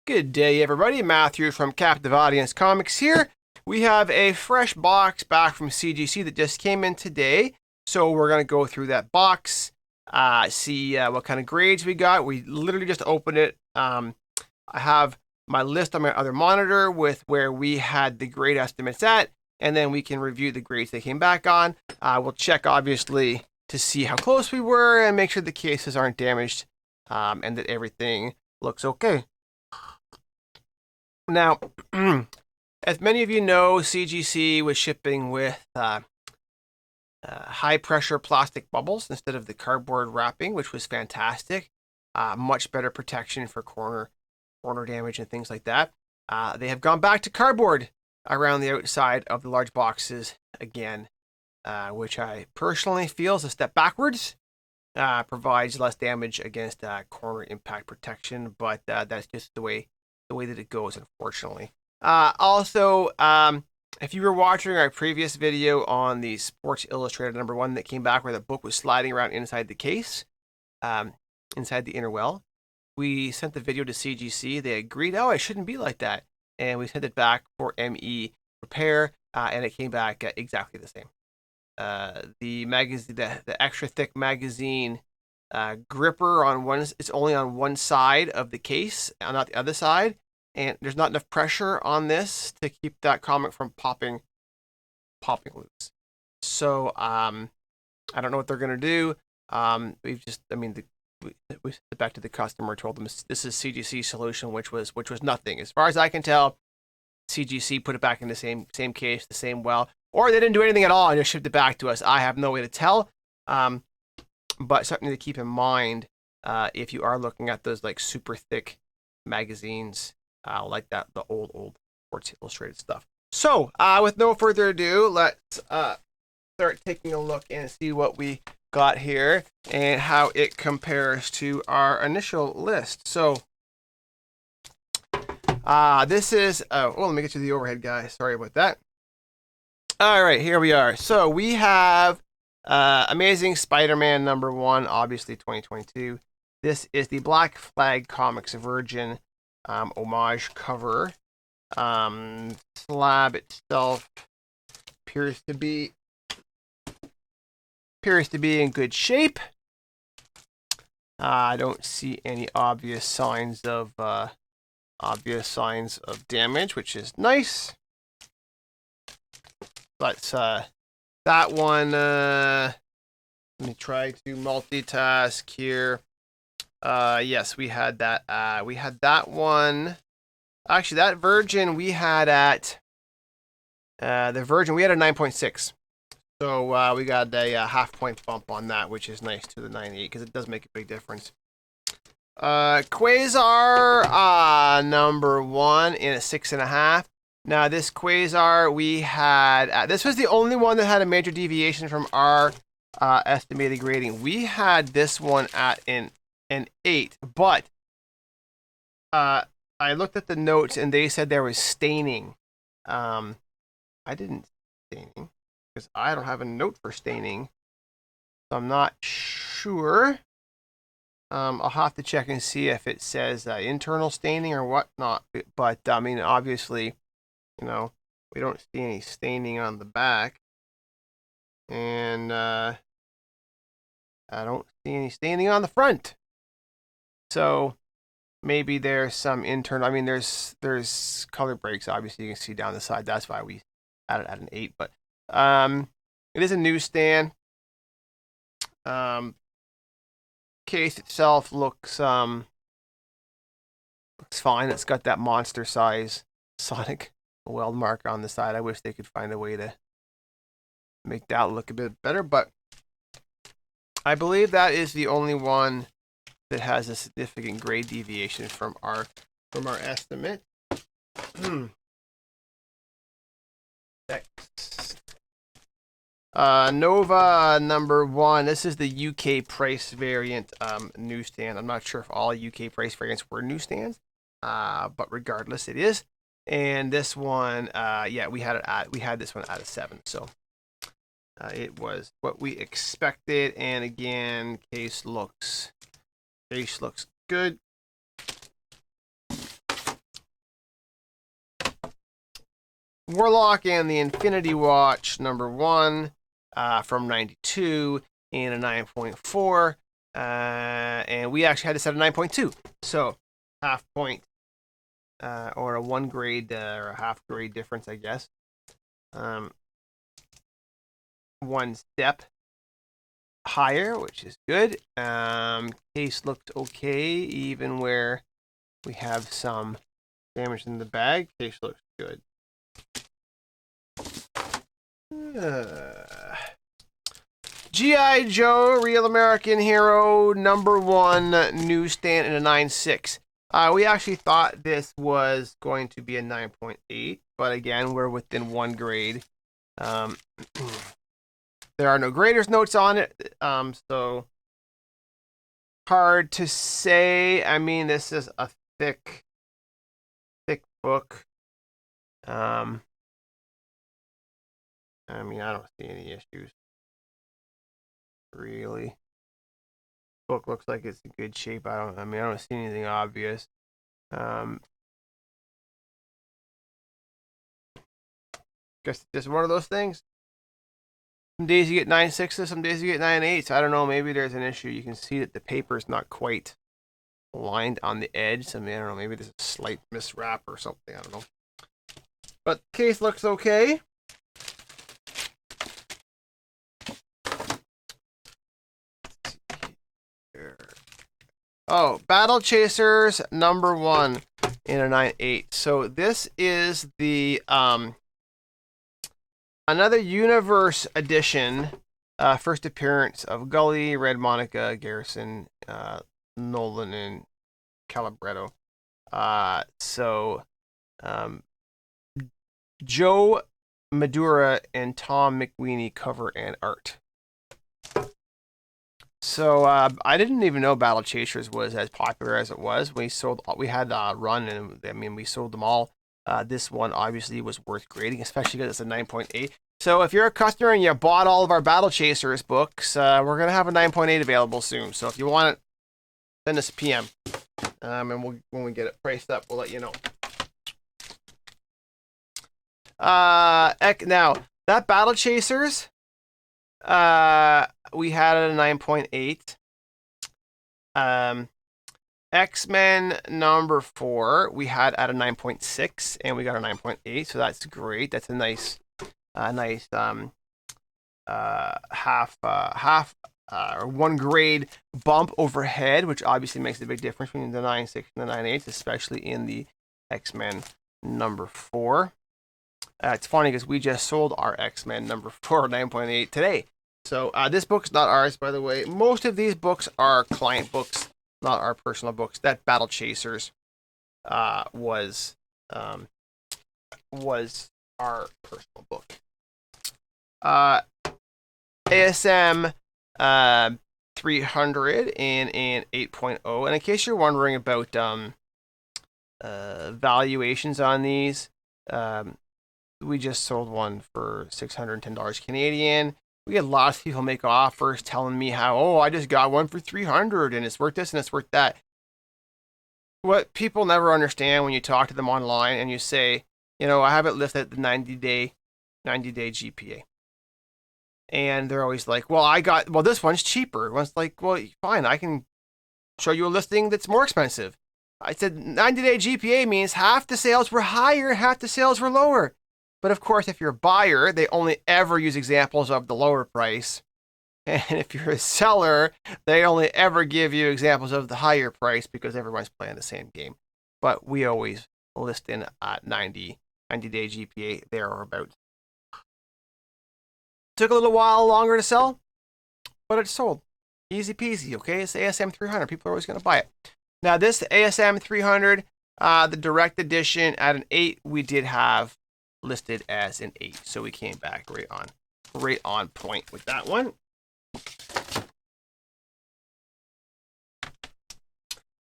Good day, everybody. Matthew from Captive Audience Comics here. We have a fresh box back from CGC that just came in today. So we're going to go through that box, see what kind of grades we got. We literally just opened it. I have my list on my other monitor with where we had the grade estimates at, and then we can review the grades they came back on. We'll check, obviously, to see how close we were and make sure the cases aren't damaged and that everything looks okay. Now, as many of you know, CGC was shipping with high-pressure plastic bubbles instead of the cardboard wrapping, which was fantastic. Much better protection for corner damage and things like that. They have gone back to cardboard around the outside of the large boxes again, which I personally feel is a step backwards. Provides less damage against corner impact protection, but that's just the way that it goes, unfortunately. Also, if you were watching our previous video on the Sports Illustrated #1 that came back where the book was sliding around inside the case, inside the inner well, we sent the video to CGC. They agreed, oh, it shouldn't be like that. And we sent it back for ME repair, and it came back exactly the same. The magazine, the extra thick magazine gripper on one, it's only on one side of the case, not the other side, and there's not enough pressure on this to keep that comic from popping loose. So I don't know what they're gonna do. We sent it back to the customer, told them this is CGC solution, which was nothing as far as I can tell. CGC put it back in the same case, the same well, or they didn't do anything at all and just shipped it back to us. I have no way to tell. But something to keep in mind if you are looking at those like super thick magazines like that, the old Sports Illustrated stuff. So with no further ado, let's start taking a look and see what we got here and how it compares to our initial list. So this is let me get you the overhead, guys. Sorry about that. All right, here we are. So we have Amazing Spider-Man #1, obviously 2022. This is the Black Flag Comics Virgin homage cover. Slab itself appears to be in good shape. I don't see any obvious signs of damage, which is nice. Let's that one, let me try to multitask here. Yes, we had that. We had that one. Actually, that Virgin we had at the Virgin we had a 9.6. So we got a half point bump on that, which is nice to the 98 because it does make a big difference. Quasar #1 in a 6.5. Now this Quasar we had, this was the only one that had a major deviation from our estimated grading. We had this one at an 8, but I looked at the notes and they said there was staining. I didn't see staining because I don't have a note for staining, so I'm not sure. I'll have to check and see if it says internal staining or whatnot. But I mean, obviously, you know, we don't see any staining on the back, and I don't see any staining on the front. So maybe there's some internal. I mean, there's color breaks. Obviously, you can see down the side. That's why we had it at an 8. But it is a newsstand. Case itself looks fine. It's got that monster size Sonic weld mark on the side. I wish they could find a way to make that look a bit better, but I believe that is the only one that has a significant grade deviation from our estimate. Next. Nova #1. This is the UK price variant newsstand. I'm not sure if all UK price variants were newsstands, but regardless, it is. And this one, yeah, we had this one at a 7. So it was what we expected. And again, case looks good. Warlock and the Infinity Watch #1 from 92 in a 9.4. And we actually had to set a 9.2. So half point or a 1 grade or a half grade difference, I guess. 1 step higher, which is good. Case looked okay, even where we have some damage in the bag. Case looks good. G.I. Joe, Real American Hero, #1 newsstand in a 9.6. We actually thought this was going to be a 9.8, but again, we're within 1 grade. There are no graders notes on it, so hard to say. I mean, this is a thick book. I mean, I don't see any issues. Really. Book looks like it's in good shape. I don't see anything obvious. Guess it's just one of those things. Some days you get 9.6s, some days you get 9.8s. I don't know, maybe there's an issue. You can see that the paper is not quite lined on the edge. So I don't know, maybe there's a slight miswrap or something. I don't know. But the case looks okay. Oh, Battle Chasers #1 in a 9.8. So this is the another universe edition. First appearance of Gully, Red Monica, Garrison, Nolan, and Calabretto. Joe Madura and Tom McWeeny cover and art. So I didn't even know Battle Chasers was as popular as it was. We had a run, and I mean we sold them all. This one obviously was worth grading, especially because it's a 9.8. So if you're a customer and you bought all of our Battle Chasers books, we're gonna have a 9.8 available soon. So if you want it, send us a PM, and when we get it priced up, we'll let you know. Now that Battle Chasers, we had it at a 9.8. X-Men #4 we had at a 9.6, and we got a 9.8, so that's great. That's a nice half or 1 grade bump overhead, which obviously makes a big difference between the 9.6 and the 9.8, especially in the X-Men #4. It's funny because we just sold our X-Men #4 9.8 today. So this book's not ours, by the way. Most of these books are client books, not our personal books. That Battle Chasers was our personal book. ASM 300 in an 8.0. And in case you're wondering about valuations on these, we just sold one for $610 Canadian. We get lots of people make offers telling me how, oh, I just got one for $300 and it's worth this and it's worth that. What people never understand when you talk to them online and you say, you know, I have it listed at the 90-day GPA. And they're always like, well, this one's cheaper. One's like, well, fine, I can show you a listing that's more expensive. I said 90-day GPA means half the sales were higher, half the sales were lower. But of course, if you're a buyer, they only ever use examples of the lower price. And if you're a seller, they only ever give you examples of the higher price because everyone's playing the same game. But we always list in at 90-day GPA there or about. Took a little while longer to sell, but it sold. Easy peasy, okay? It's the ASM 300. People are always going to buy it. Now, this ASM 300, the direct edition at an 8, we did have listed as an 8. So we came back right on point with that one.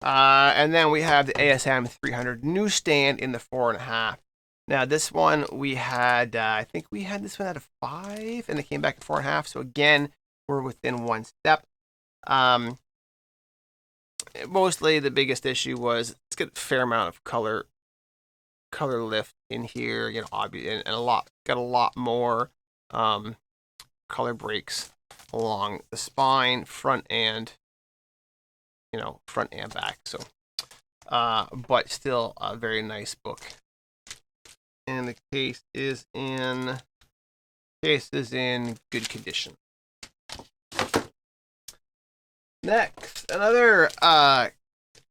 And then we have the ASM 300 newsstand in the 4.5. Now this one we had, I think we had this one at a 5, and it came back at 4.5. So again, we're within 1 step. Mostly the biggest issue was it's got a fair amount of color color lift in here, you know, and got a lot more color breaks along the spine, front and back. So, but still a very nice book. And the case is in good condition. Next, another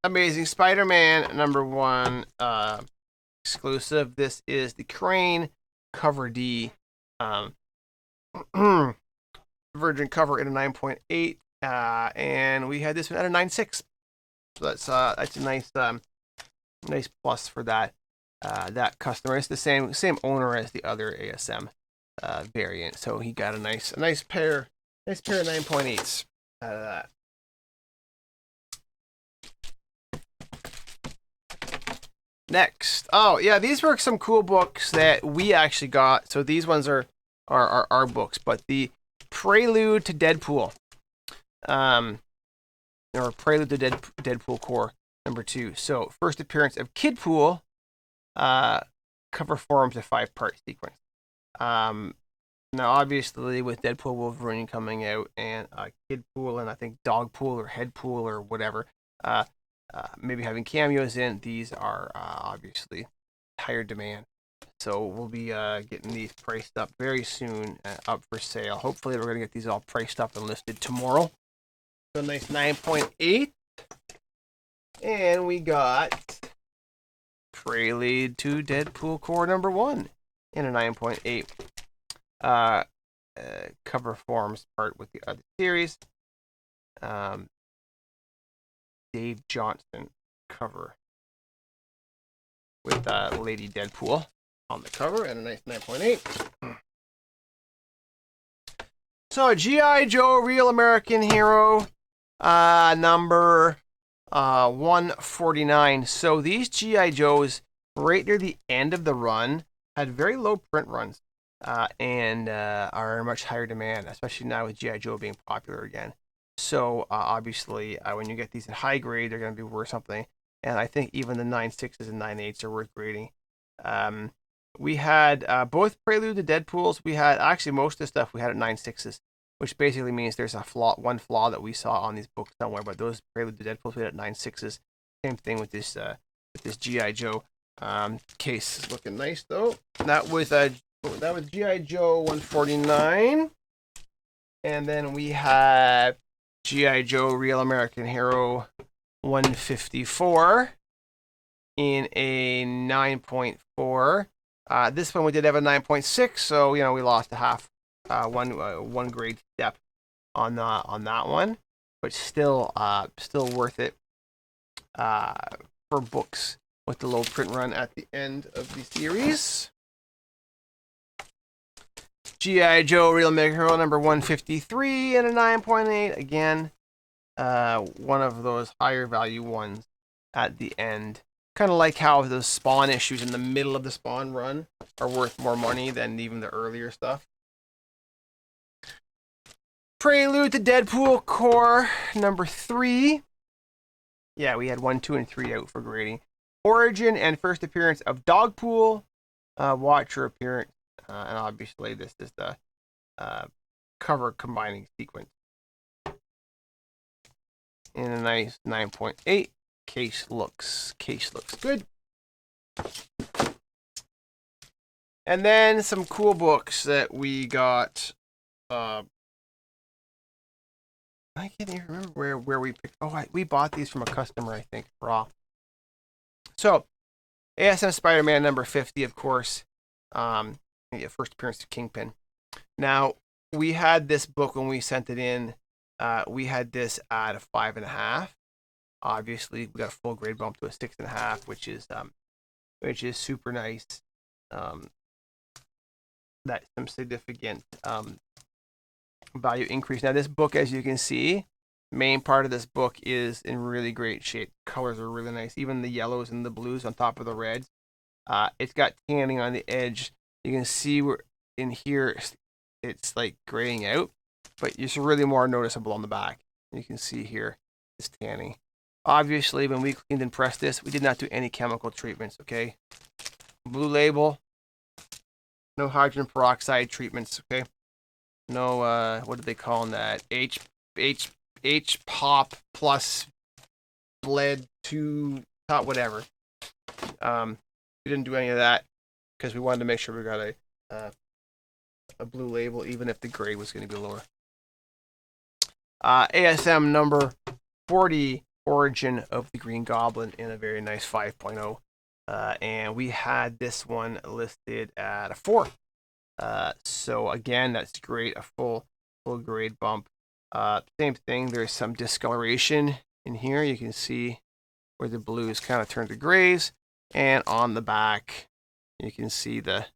Amazing Spider-Man #1 exclusive. This is the Crane cover D Virgin cover in a 9.8, and we had this one at a 9.6. So that's a nice plus for that customer. It's the same owner as the other ASM variant, so he got a nice pair of 9.8s out of that. Next, oh yeah, these were some cool books that we actually got. So these ones are our books, but the Prelude to Deadpool, or Prelude to Deadpool Core #2. So first appearance of Kidpool, cover forms a 5-part sequence. Now obviously with Deadpool Wolverine coming out and Kidpool and I think Dogpool or Headpool or whatever, maybe having cameos in, these are obviously higher demand. So we'll be getting these priced up very soon, up for sale. Hopefully we're going to get these all priced up and listed tomorrow. So nice 9.8. And we got Prelude to Deadpool Core #1 in a 9.8. Cover forms part with the other series. Dave Johnson cover with Lady Deadpool on the cover and a nice 9.8. So G.I. Joe Real American Hero number 149. So these G.I. Joes right near the end of the run had very low print runs and are in much higher demand, especially now with G.I. Joe being popular again. So obviously when you get these in high grade, they're going to be worth something. And I think even the 9.6s and 9.8s are worth grading. We had both Prelude to Deadpools. We had actually most of the stuff we had at 9.6s, which basically means there's one flaw that we saw on these books somewhere. But those Prelude to Deadpools we had at 9.6s. Same thing with this G.I. Joe case. Is looking nice though. That was G.I. Joe 149, and then we had G.I. Joe Real American Hero 154 in a 9.4. This one we did have a 9.6, so we lost a half, one grade step on that one, but still worth it for books with the low print run at the end of the series. G.I. Joe Real American Hero #153 and a 9.8. Again, one of those higher value ones at the end. Kind of like how those Spawn issues in the middle of the Spawn run are worth more money than even the earlier stuff. Prelude to Deadpool Core #3. Yeah, we had 1, 2, and 3 out for grading. Origin and first appearance of Dogpool. Watcher appearance. And obviously this is the cover combining sequence. In a nice 9.8. Case looks good. And then some cool books that we got. I can't even remember where we picked. We bought these from a customer, I think, raw. So, ASM Spider-Man #50, of course. First appearance of Kingpin. Now, we had this book when we sent it in. We had this at a 5.5. Obviously, we got a full grade bump to a 6.5, which is super nice. That's some significant value increase. Now, this book, as you can see, main part of this book is in really great shape. Colors are really nice, even the yellows and the blues on top of the reds. It's got tanning on the edge. You can see where in here it's like graying out, but it's really more noticeable on the back. You can see here it's tanning. Obviously, when we cleaned and pressed this, we did not do any chemical treatments, okay? Blue label. No hydrogen peroxide treatments, okay? No, what did they call that? H pop plus bled to top, whatever. We didn't do any of that because we wanted to make sure we got a blue label, even if the grade was going to be lower. ASM number 40, Origin of the Green Goblin, in a very nice 5.0. And we had this one listed at a 4. So again, that's great, a full grade bump. Same thing, there's some discoloration in here. You can see where the blue is kind of turned to grays, and on the back you can see the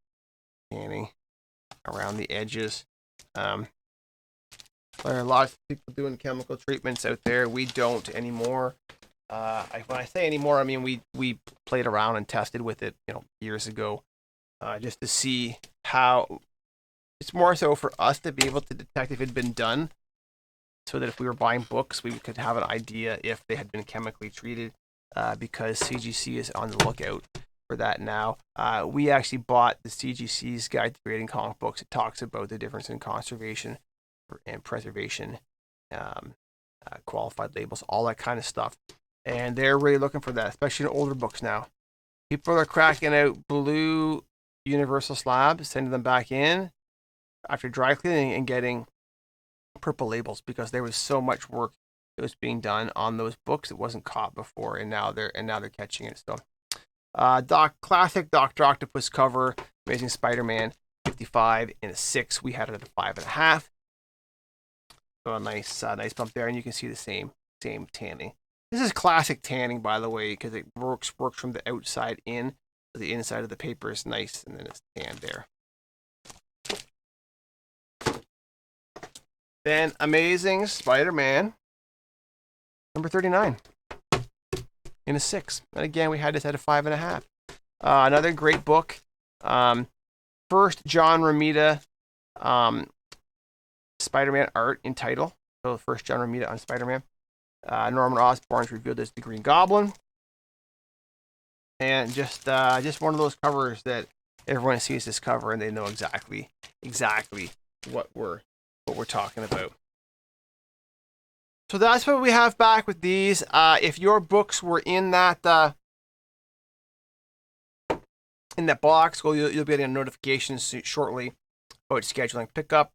tanning around the edges. There are lots of people doing chemical treatments out there. We don't anymore. When I say anymore, I mean we played around and tested with it, years ago, just to see how. It's more so for us to be able to detect if it had been done, so that if we were buying books, we could have an idea if they had been chemically treated, because CGC is on the lookout for that now. We actually bought the CGC's Guide to Grading Comic Books. It talks about the difference in conservation and preservation, qualified labels, all that kind of stuff. And they're really looking for that, especially in older books now. People are cracking out blue universal slabs, sending them back in after dry cleaning, and getting purple labels because there was so much work that was being done on those books that wasn't caught before, and now they're catching it. So, classic Dr. Octopus cover, Amazing Spider-Man 55 in a 6. We had it at a 5.5. So a nice bump there, and you can see the same tanning. This is classic tanning, by the way, because it works from the outside in. So the inside of the paper is nice, and then it's tanned there. Then Amazing Spider-Man number 39 in a 6. And again, we had this at a 5.5. Another great book. First John Romita Spider-Man art in title. So first John Romita on Spider-Man. Norman Osborn's revealed as the Green Goblin. And just one of those covers that everyone sees this cover and they know exactly what we're talking about. So that's what we have back with these. If your books were in that box, well, you'll be getting notifications shortly about scheduling pickup.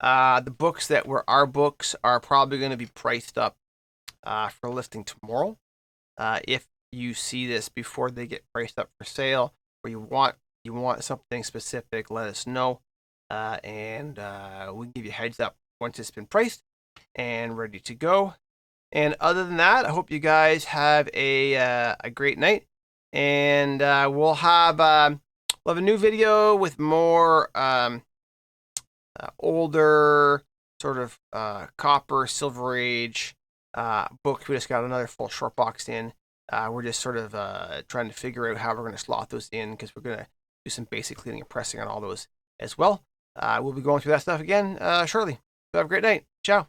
The books that were our books are probably going to be priced up for listing tomorrow. If you see this before they get priced up for sale, or you want something specific, let us know. And we can give you a heads up once it's been priced and ready to go. And other than that, I hope you guys have a great night. And we'll have a new video with more older sort of copper, silver age books. We just got another full short box in. We're just sort of trying to figure out how we're going to slot those in, because we're going to do some basic cleaning and pressing on all those as well. We'll be going through that stuff again shortly. So have a great night. Ciao.